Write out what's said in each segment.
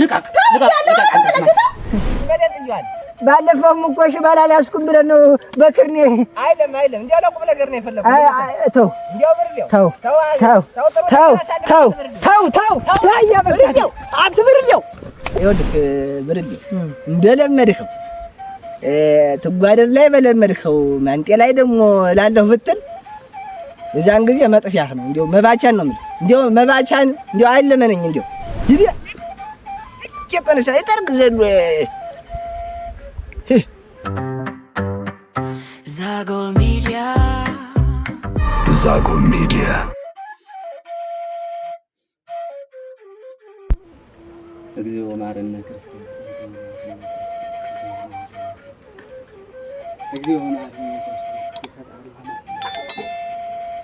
ልቀቅ ባለፈው እኮ ሽባላ ላስኩም ብለን ነው በክርኔ አይለም እንዴ አላውቅም ነገር ነው የፈለኩት ተው እንዴው ብርሌው ተው ብርሌው አትብርሌው ይኸውልህ ብርሌው እንደለመድኸው ትጓደር ላይ በለመድኸው ማንጤ ላይ ደግሞ ላለሁ ብትል እዛን ጊዜ መጥፊያህ ነው እንዴው መባቻን ነው እንዴው መባቻን እንዴው አይለመነኝ እንዴው ይዲ ቄጠንሳ ይጠርግ ዘሉ Zagol Media. እግዚኦ ማረነ ክርስቶስ እግዚኦ ማረነ ክርስቶስ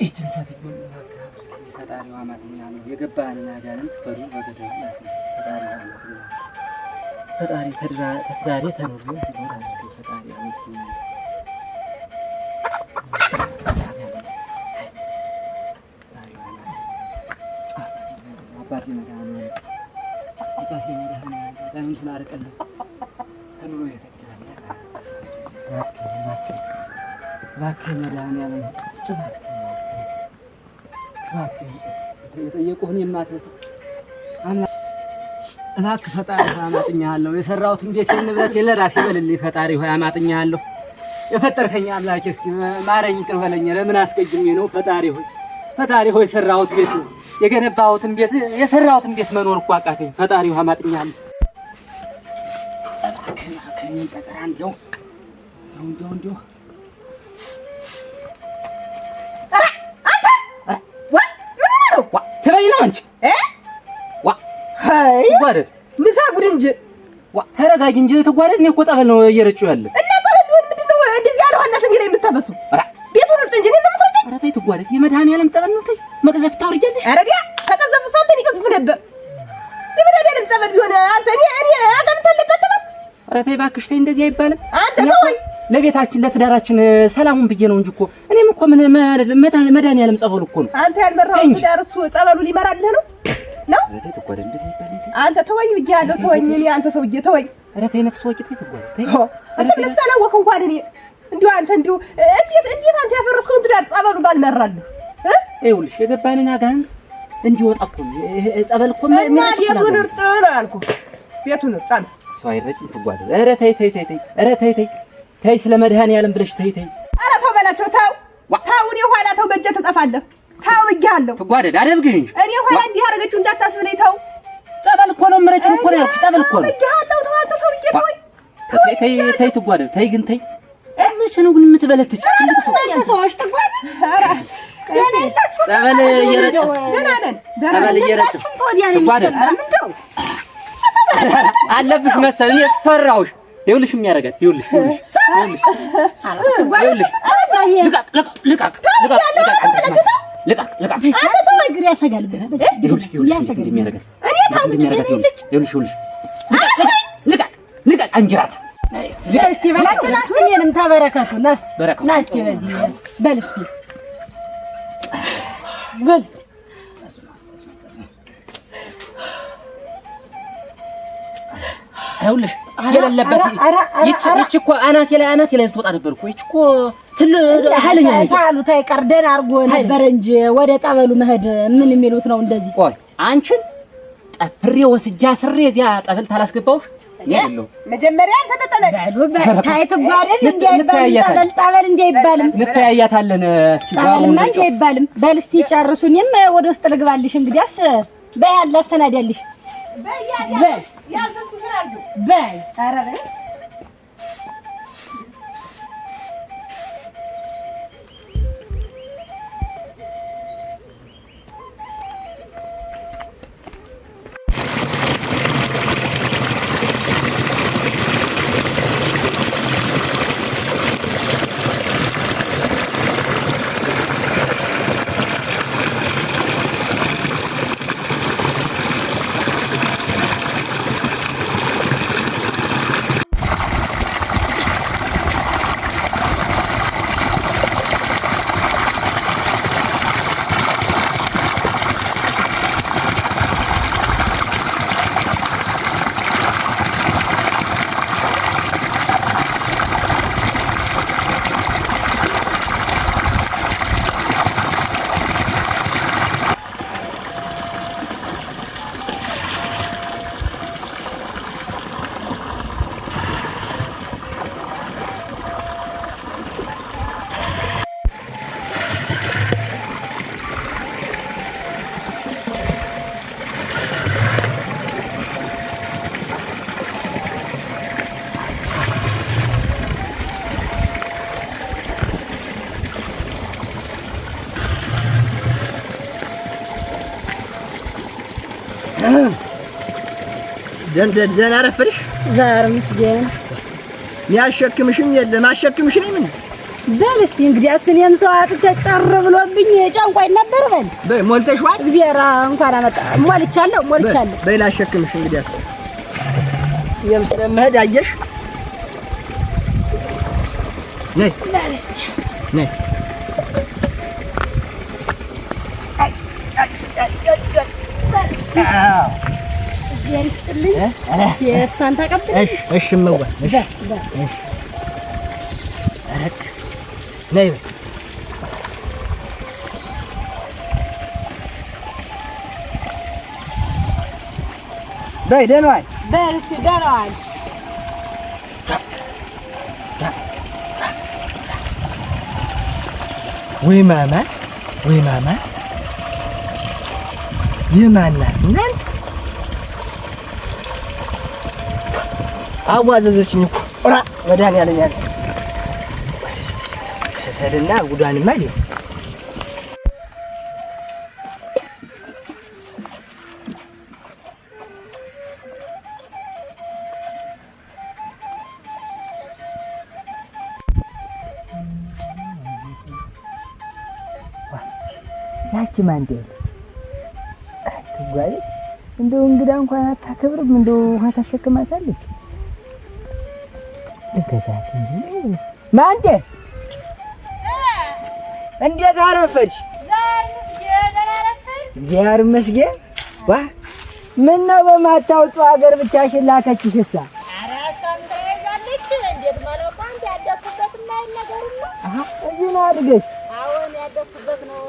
እችን ሰዓት ፈጣሪው አማተኛ ነው የገባህና ጋንት ፈሩ በገደሉ ፈጣሪ ተድራሪ ተኑሩ ይኖራል ፈጣሪ አመት አባቴ ለምን ስላረቀለ ተኑሮ የተከታለ እባክህ መድኃኒዓለም እባክህ የጠየቁህን የማትረሳ አምላክ እባክህ ፈጣሪ ሆይ አማጥኛለሁ። የሰራሁትን ቤቴን ንብረቴን ለራሴ በልልኝ ፈጣሪ ሆይ አማጥኛለሁ። የፈጠርከኝ አምላኬ እስቲ ማረኝ ይቅር በለኝ። ለምን አስቀይሜ ነው ፈጣሪ ሆይ የሰራሁት ቤት የገነባሁትን ቤት የሰራሁትን ቤት መኖር እኮ አቃተኝ። ፈጣሪ ሆይ አማጥኛለሁ። እባክህ ጠቀራ እንዲያው ትበይ ነው አንቺ ትጓደድ ምሳ ጉድ እንጂ ተረጋጊ እንጂ ትጓደድ። እኔ እኮ ጠበል ነው እየረጩ ያለ እና ጠበል ቢሆን ምንድን ነው እንደዚህ ያለው እናት እንዴ ላይ የምታበሱ ቤቱን እርጥ እንጂ እኔ ነው የምትረጨኝ። ኧረ ተይ ትጓደድ። የመድኃኒዓለም ጠበል ነው። ተይ መቅዘፍ ታውርጃለሽ። ኧረ ዲያ ተቀዘፍ ሰው እንዴ ይቀዝፍ ነበር። የመድኃኒዓለም ጠበል ቢሆን አንተ እኔ አጋንንት አለበት ጠበል። ኧረ ተይ እባክሽ ተይ፣ እንደዚህ አይባልም። አንተ ተወኝ። ለቤታችን ለትዳራችን ሰላሙን ብዬ ነው እንጂ እኮ እኔም እኮ ምን መድኃኒዓለም ጸበሉ እኮ ነው። አንተ ያልመራው ትዳር እሱ ጸበሉ ሊመራልህ ነው። ኧረ ተይ ትጓደድ፣ እንደዚህ አይባልም። አንተ ተወኝ ብዬሃለሁ። ተወኝ። እኔ አንተ ሰውዬ ተወኝ። ኧረ ተይ ነፍስ ወቂ ተይ ትጓደድ ተይ። አንተ ነፍስ አላወቅ እንኳን እኔ እንዲሁ አንተ እንዲሁ እንዴት አንተ ያፈረስከውን ትዳር ጸበሉ ባልመራልህ ይኸውልሽ የገባንን አጋንንት እንዲወጣ እኮ ጸበል እኮ ቤቱን እርጥ ነው ያልኩህ። ቤቱን እርጥ አንተ ሰው አይረጭም ትጓደድ። ኧረ ተይ ኧረ ተይ ስለ መድኃኒዓለም ብለሽ ተይ። ኧረ ተው በላቸው ተው። እኔ ኋላ ተው በእጄ ትጠፋለህ። ተው ብዬሃለሁ። ትጓደድ አደብግሽ እንጂ እኔ ኋላ እንዲህ አደረገችው እንዳታስብለኝ ተው። ጸበል እኮ ነው የምረጭው እኮ ነው ያልኩሽ። ጸበል እኮ ነው ብዬሃለሁ። ተው አንተ ሰውዬ ተወኝ። ተይ ትጓደድ ተይ። ግን ተይ መቼ ነው ግን የምትበለትች? ትልቅ ሰው ሰዎች ትጓደድ። ኧረ ገና የላችሁም። ጸበል እየረጨሁ ገና ነን። ጸበል እየረጨሁ ትጓደድ ምንድነው አለብሽ መሰል እኔ ስፈራሁሽ። ይኸውልሽ የሚያደርጋት ይኸውልሽ ልቃቅ አንተ ተው እግር ያሰጋል። ልቃቅ አንጅራት እስቲ በላችን እስቲ እኔንም ተበረከቱ ና እስቲ በዚህ በል እስቲ ይኸውልሽ የሌለበት ይቺ እኮ አናቴ ላይ ትወጣ ነበር እኮ ይቺ እኮ ኃይለኛ ነው ታሉት አይቀር ደህና አድርጎ ነበር እንጂ ወደ ጠበሉ መሄድ ምን የሚሉት ነው እንደዚህ። ቆይ አንቺን ጠፍሬ ወስጃ ስሬ እዚያ ጠበል ታላስገባውሽ ያለው መጀመሪያ ተተጠበል ታይ ትጓደል እንዳይባል ጠበል እንዳይባልም እንተያያታለን። ጠበልማ እንዳይባልም በል እስቲ ጨርሱኝም ወደ ውስጥ ልግባልሽ። እንግዲያስ በያላ አሰናዳልሽ በይ ኧረ ደህና አረፈድሽ? ዛሬ ምስጌን ያሸክምሽም የለም አሸክምሽ ነኝ ምን በል እስቲ እንግዲህ እኔም ሰው አጥቼ ጨር ብሎብኝ ጫንቋይ ነበር በል ሞልተሽዋል? እግዚአብሔር እንኳን አመጣ ሞልቻለሁ በል አሸክምሽ እንግዲህ አስ የምስለመድ አየሽ ነይ ነይ የእሷን ተቀበል እሺ እመዋ እሺ አረክ ነይ በይ ደህና ዋል ደህና ዋል ወይ ማማ የማናት እናንተ አዋዘዘችኝ እኮ ኦራ መድኃኒዓለም ያለ ከተልና ጉዳንማ ይሄ ያቺ ማንዴ ትጓይ እንደው እንግዳ እንኳን አታከብርም እንደው ውሃ ታሸክማታለች ለከዛት እንጂ ማንዴ እንዴት አረፈድሽ? እግዚአብሔር ይመስገን። ዋ ምን ነው በማታውጡ ሀገር ብቻሽን ላከችሽሳ? ኧረ እሷም ተያይዛለች። እንዴት ማለት ነው? አንተ ያደኩበት እና ነገርና እዚህ ነው አድገሽ? አሁን ያደኩበት ነው።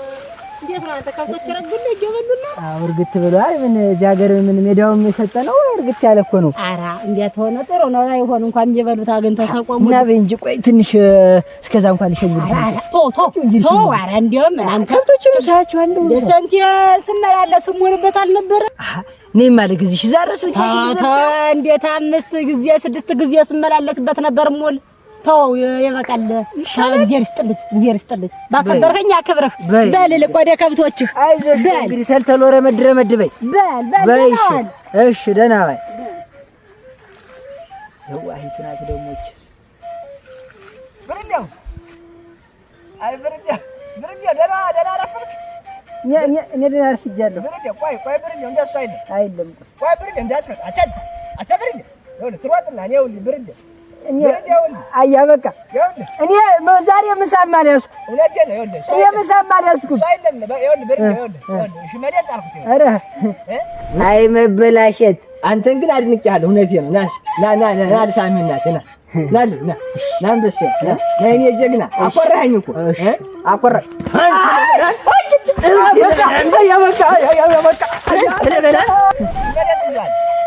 እንዴት ነው አንተ ከብቶች ረግል እየበሉና? አዎ እርግጥ ብሏል። ምን እዚህ ሀገር ምን ሜዳውም የሰጠ ነው እርግጥ ያለ እኮ ነው። ኧረ እንዴት ሆነ? ጥሩ ነው። አይሆን እንኳን እየበሉት አግኝተው ተቆሙ እና በይ እንጂ ቆይ ትንሽ እስከዛ እንኳን ይሸውል። ቶ ኧረ እንደውም እናንተ ከብቶችን ሳያቸዋለሁ ለሰንት ስመላለስ ሙልበት አልነበረ? እኔማ ለጊዜሽ ዛሬስ ብቻሽ እንዴት 5 ጊዜ 6 ጊዜ ስመላለስበት ነበር ሙል ተው ይበቃል። እግዚአብሔር ይስጥልኝ ባከበርከኝ አክብረህ በል ልቅ ወደ ከብቶችህ አይዞሽ እንግዲህ ተልተሎ ረመድ በይ በይ እሺ ደህና በይ የዋሂት ናት ደሞችስ ብርኛው አይ ብርኛው ደህና አረፍክ እኔ ደህና አረፍጃለሁ ብርኛው ቆይ ብርኛው እንደሱ አይደለም ቆይ ብርኛው እንዳትመጣ አታ ብርኛው ይኸውልህ ትሮጥና እኔ ይኸውልህ ብርኛው አያ በቃ እኔ ዛሬ ምሳም አልያዝኩም። እውነቴን ነው። ይኸውልህ እኔ ምሳም አልያዝኩም። ኧረ አይ መበላሸት። አንተን ግን አድንቄሃለሁ። እውነቴን ነው። ና ልሳምህ እናቴ ና አንበሴ ና እኔ ጀግና አኮራኸኝ እኮ አኮራህ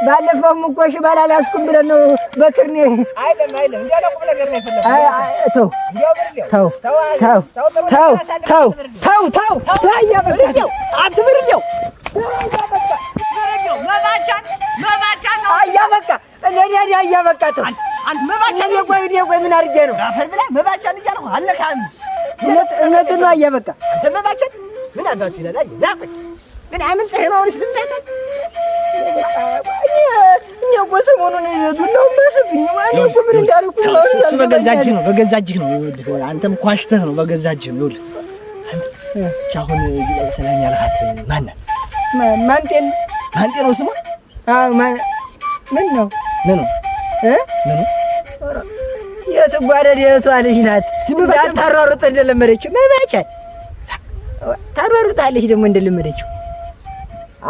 ባለፈውም እኮ ሽባል አልያዝኩም ብለን ነው በክርኔ አይደለም እንዲያለቁም ነገር ነው የፈለኩት። ተው አትብርየው መባቻን ነው አያበቃ እኔ አያበቃ ተው አንተ መባቻን ቆይ ምን አድርጌ ነው አፈር ብላ መባቻን እያልኩ አለካም እውነትን ነው አያበቃ አንተ መባቻን ምን አጋጭ ይላል ና ቆይ ግን አምልጠህ ነው አሁንስ ልታይታል እኔ እኮ ሰሞኑን ዱላው ማስብኝ ማለት እኮ ምን እንዳልኩ ነው እሱ በገዛ እጅህ ነው ይኸውልህ አንተም ኳሽተህ ነው በገዛ እጅህ ነው ይኸውልህ አንተ አሁን ሰላም ያልካት ማንቴ ነው ስሟ አዎ ምን ነው የትጓደድ የቷ ልጅ ናት ታሯሩጥ እንደለመደችው መባቻል ታሯሩጣለች ደግሞ እንደለመደችው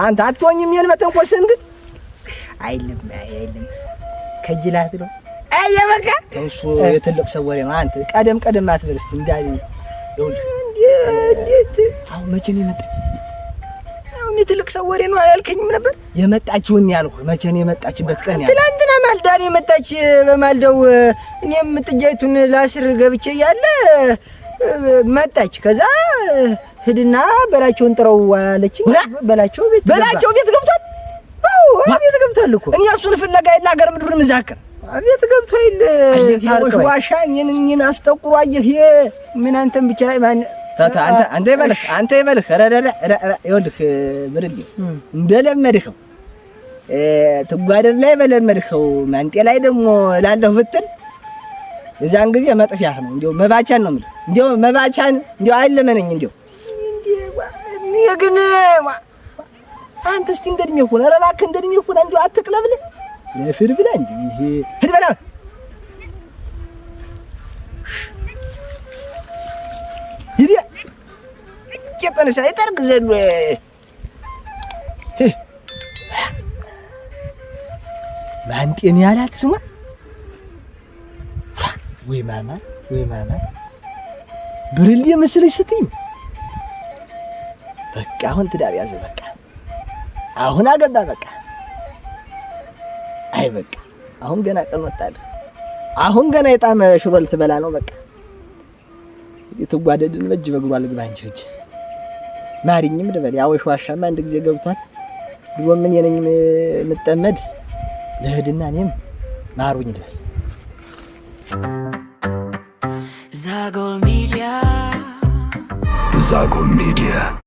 አንተ አትሆኝም የኔ መተንኮስን ግን አይልም ከጅላት ነው አየበቃ እሱ የትልቅ ሰው ወሬ ነው አንተ ቀደም አትበል እስቲ እንዳይ እንዴት አሁን መቼ ነው የመጣች አሁን የትልቅ ሰው ወሬ ነው አላልከኝም ነበር የመጣችውን ያልኩ መቼ ነው የመጣችበት ቀን ያልኩ ትላንትና ማልዳን የመጣች በማልደው እኔም ጥጃይቱን ላስር ገብቼ ያለ መጣች ከዛ ሂድና በላቸውን ጥረው አለችኝ በላቸው ቤት ገብቷል ቤት ገብቷል እኮ እኔ እሱን ፍለጋ የናገር ምድሩን ምዛከር ቤት ገብቷል ታርቀው ዋሻኝ እኔን አስጠቁሩ አየህ ምን አንተም ብቻ ማን ታታ አንተ ይበልህ ረረረ ይወልክ ብርድ እንደለመድከው ትጓደር ላይ በለመድከው ማንጤ ላይ ደግሞ ላለሁ ብትል እዛን ጊዜ መጥፊያህ ነው። እንዲያው መባቻን ነው የምልህ። እንዲያው መባቻን እንዲያው አይለመነኝ እንዲያው እኔ ግን አንተ እስቲ እንደድሜ ሆነ ኧረ እባክህ እንደድሜ ሆነ እንዲያው አትቅለብልህ ለፍር ብለህ እንዲህ ይሄ ሂድ በላ ይዲያ ቄጠንሳ ይጠርግ ዘሎ ማንጤን ያላት ስሟ ወይ ማማ ብርሌ መስለሽ ስትይ በቃ አሁን ትዳር ያዘ። በቃ አሁን አገባ። በቃ አይ በቃ አሁን ገና ቀን ወጣለ። አሁን ገና የጣመ ሽሮ ልትበላ ነው። በቃ የተጓደድን በእጅ በግሯ ልግባ እንጂ እጅ ማሪኝም ልበል ያው ዋሻማ አንድ ጊዜ ገብቷል። ድሮ ምን የነኝ የምጠመድ ለህድና እኔም ማሩኝ ልበል። Zagol Media. Zagol Media.